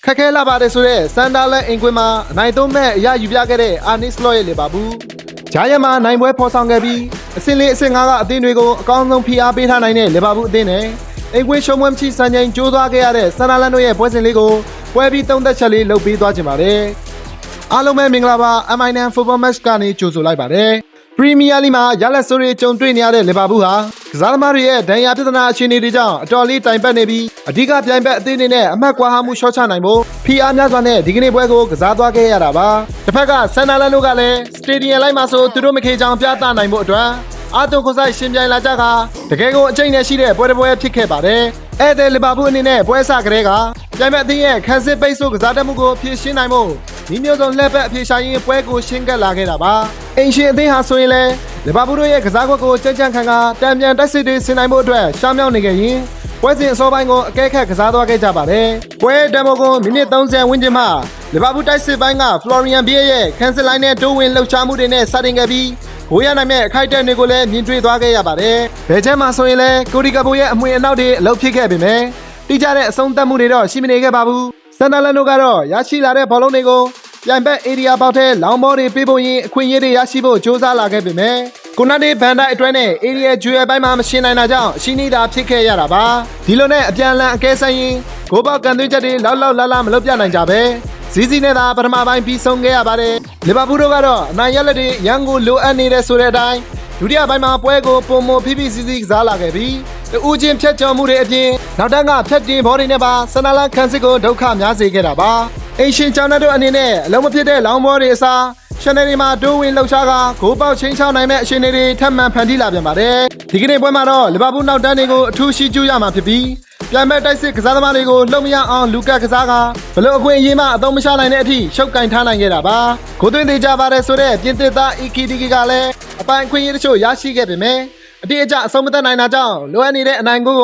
ခက်ခဲလာပါတယ်ဆိုတဲ့စန်ဒါလန်အင်ကွင်းမှာနိုင်သုံးမဲ့အရယူပြခဲ့တဲ့အာနစ်စလော့ရဲ့လီဗာပူးဂျာယန်မှာနိုင်ပွဲဖော်ဆောင်ခဲ့ပြီးအဆင့်လေးအဆင့်၅ကအသင်းတွေကိုအကောင်းဆုံးဖိအားပေးထားနိုင်တဲ့လီဗာပူးအသင်းနဲ့အင်ကွင်းရှုံးပွဲမရှိစံချိန်ကြိုးစားခဲ့ရတဲ့စန်ဒါလန်တို့ရဲ့ပွဲစဉ်လေးကိုပွဲပြီးသုံးသက်ချက်လေးလုပ်ပေးသွားကြပါတယ်အားလုံးပဲမင်္ဂလာပါ MIN Football Match ကနေကြိုဆိုလိုက်ပါတယ်ပရီးမီးယားလိမှာရလက်ဆိုရီကြုံတွေ့နေရတဲ့လီဗာပူးဟာကစားသမားတွေရဲ့ဒဏ်ရာပြဿနာအခြေအနေတွေကြောင့်အတော်လေးတိုင်ပတ်နေပြီးအဓိကပြိုင်ဘက်အသင်းတွေနဲ့အမှတ်ကွာဟမှုရှော့ချနိုင်ဖို့ဖိအားများစွာနဲ့ဒီကနေ့ပွဲကိုကစားသွားခဲ့ရတာပါတစ်ဖက်ကဆန်ဒါလန်တို့ကလည်းစတေဒီယံလိုက်မှာဆိုသူတို့မခေချောင်ပြသနိုင်ဖို့အတွက်အာတုံကိုဆိုင်ရှင်ပြိုင်လာကြကတကယ်ကိုအကျိတ်နဲ့ရှိတဲ့ပွဲတစ်ပွဲဖြစ်ခဲ့ပါတယ်အဲ့တဲ့လီဗာပူးအနေနဲ့ပွဲစကလေးကပြိုင်ဘက်အသင်းရဲ့ခန်းစစ်ပိတ်ဆို့ကစားတတ်မှုကိုဖြည့်ရှင်းနိုင်ဖို့ဒီမျိုးစုံလက်ပတ်အဖြေရှာရင်းပွဲကိုရှင်းကပ်လာခဲ့တာပါအင်ရှင်အသင်းဟာဆိုရင်လည်းလီဗာပူးတို့ရဲ့ကစားကွက်ကိုကြမ်းကြမ်းခံကတံပြန်တိုက်စစ်တွေဆင်နိုင်ဖို့အတွက်ရှောင်းမြောင်းနေခဲ့ရင်ပွဲစဉ်အစောပိုင်းကိုအကဲခတ်ကစားသွားခဲ့ကြပါတယ်ပွဲဒမိုကွန်မိနစ်30ဝန်းကျင်မှလီဗာပူးတိုက်စစ်ပိုင်းကဖလော်ရီယန်ဘီရဲ့ကန်ဆယ်လိုင်းနဲ့တိုးဝင်လှုပ်ရှားမှုတွေနဲ့စတင်ခဲ့ပြီးဘိုးရနိုင်မဲ့အခိုက်အတန့်တွေကိုလည်းမြင်တွေ့သွားခဲ့ရပါတယ်ဘယ်ချမ်းမှာဆိုရင်လည်းကိုဒီကဘိုရဲ့အမွေအနောက်တွေအလုပ်ဖြစ်ခဲ့ပေမဲ့တိကျတဲ့အဆုံးသတ်မှုတွေတော့ရှိမနေခဲ့ပါဘူးစန်ဒါလန်တို့ကတော့ရရှိလာတဲ့ဘောလုံးတွေကိုပြိုင်ဘက်ဧရိယာပေါက်ထဲလောင်ဘောတွေပေးဖို့ရင်အခွင့်အရေးတွေရရှိဖို့ကြိုးစားလာခဲ့ပေမဲ့ကိုနာဒီဘန်ဒိုက်အတွဲနဲ့ဧရိယာဂျူရယ်ပိုင်းမှာမရှင်းနိုင်တာကြောင့်အရှိနေတာဖြစ်ခဲ့ရတာပါဒီလိုနဲ့အပြန်အလှန်အကဲဆိုင်ရင်ဂိုးပေါက်ကန်သွင်းချက်တွေလောက်လာမလုပ်ပြနိုင်ကြပဲဇီးစီနဲ့သာပထမပိုင်းပြီးဆုံးခဲ့ရပါတယ်လီဗာပူးတို့ကတော့အနိုင်ရလက်တွေရန်ကိုလိုအပ်နေတဲ့ဆိုတဲ့အတိုင်းဒုတိယပိုင်းမှာပွဲကိုပုံမဖိဖိစီစီကစားလာခဲ့ပြီးတူးချင်းဖြတ်ကျော်မှုတွေအပြင်နောက်တန်းကဖြတ်တင်ဘောတွေနဲ့ပါဆန်နာလန်ခန်းစစ်ကိုဒုက္ခများစေခဲ့တာပါအင်ရှင်ချောင်းတို့အနေနဲ့အလုံးမဖြစ်တဲ့လောင်ဘောတွေအစားရှန်နယ်တွေမှာတိုးဝင်လှုပ်ရှားကဂိုးပေါက်ချင်းချောင်းနိုင်မဲ့အခြေအနေတွေထပ်မံဖန်တီးလာပြန်ပါတယ်ဒီကနေ့ပွဲမှာတော့လီဗာပူးနောက်တန်းတွေကိုအထူးရှိကျူးရမှာဖြစ်ပြီးပြိုင်ဘက်တိုက်စစ်ကစားသမားတွေကိုလှုပ်မရအောင်လူကတ်ကစားကဘလို့အခွင့်အရေးမှအသုံးမချနိုင်တဲ့အထိရှုပ်ကင်ထားနိုင်ခဲ့တာပါဂိုးသွင်းသေးကြပါတယ်ဆိုတဲ့ပြင်သစ်သား EKDK ကလည်းအပိုင်အခွင့်အရေးတချို့ရရှိခဲ့ပေမဲ့အတိအကျအဆုံးမသတ်နိုင်တာကြောင့်လိုအပ်နေတဲ့အနိုင်ကို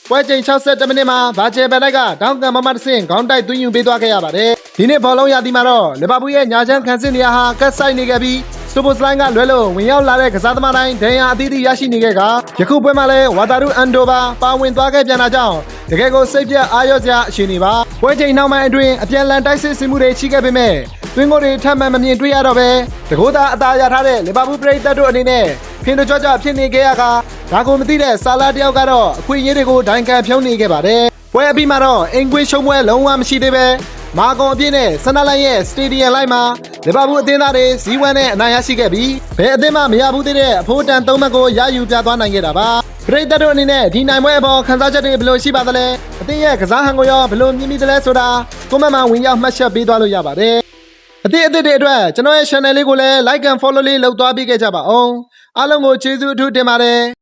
ပွဲချိန်62မိနစ်မှာဘာချယ်ဘန်လိုက်ကတောင်းကန်မမတဆင့်ခေါင်းတိုက်သွင်းယူပေးသွားခဲ့ရပါတယ်ဒီနေ့ဘောလုံးရသည်မှာတော့လီဗာပူးရဲ့ညာချမ်းခံစစ်နေရာဟာကတ်ဆိုင်နေခဲ့ပြီးစတိုပိုစလိုင်းကလွဲလို့ဝင်ရောက်လာတဲ့ကစားသမားတိုင်းဒဏ်ရာအသီးသီးရရှိနေခဲ့ကယခုပွဲမှာလည်းဝါတာရူအန်ဒိုဘာပါဝင်သွားခဲ့ပြန်တာကြောင့်တကယ်ကိုစိတ်ပြတ်အာရုံစရာအခြေအနေပါပွဲချိန်နောက်ပိုင်းအတွင်းအပြန်လန်တိုက်စစ်ဆင်မှုတွေရှိခဲ့ပေမဲ့တွင်းကိုတွေထပ်မံမမြင်တွေ့ရတော့ပဲတကိုးသားအသာရထားတဲ့လီဗာပူးပရိသတ်တို့အနေနဲ့ဖင်တကြွဖြစ်နေခဲ့ရကဒါကိုမသိတဲ့ဆာလာတယောက်ကတော့အခွင့်အရေးတွေကိုဒိုင်ကန်ဖြုံးနေခဲ့ပါတယ်ပွဲအပြီးမှာတော့အင်ကွင်းရှုံးပွဲလုံးဝမရှိသေးပဲမာကွန်အပြည့်နဲ့ဆန်ဒါလန်ရဲ့စတေဒီယံလိုက်မှာလီဗာပူးအသင်းသားတွေဇီးဝမ်းနဲ့အနိုင်ရရှိခဲ့ပြီးဘယ်အသင်းမှမရဘူးသေးတဲ့အဖိုးတန်၃မှတ်ကိုရယူပြသွားနိုင်ခဲ့တာပါပရိသတ်တို့အနေနဲ့ဒီနိုင်ပွဲအပေါ်ခန်းစားချက်တွေဘယ်လိုရှိပါသလဲအသင်းရဲ့ကစားဟန်ကိုရောဘယ်လိုမြင်မိသလဲဆိုတာကွန်မန့်မှာဝင်ရောက်မှတ်ချက်ပေးသွားလို့ရပါတယ်အသစ်တွေအတွက်ကျွန်တော်ရဲ့ channel လေးကိုလည်း like and follow လေးလုပ်သွားပေးခဲ့ကြပါအောင်အားလုံးကိုကျေးဇူးအထူးတင်ပါတယ်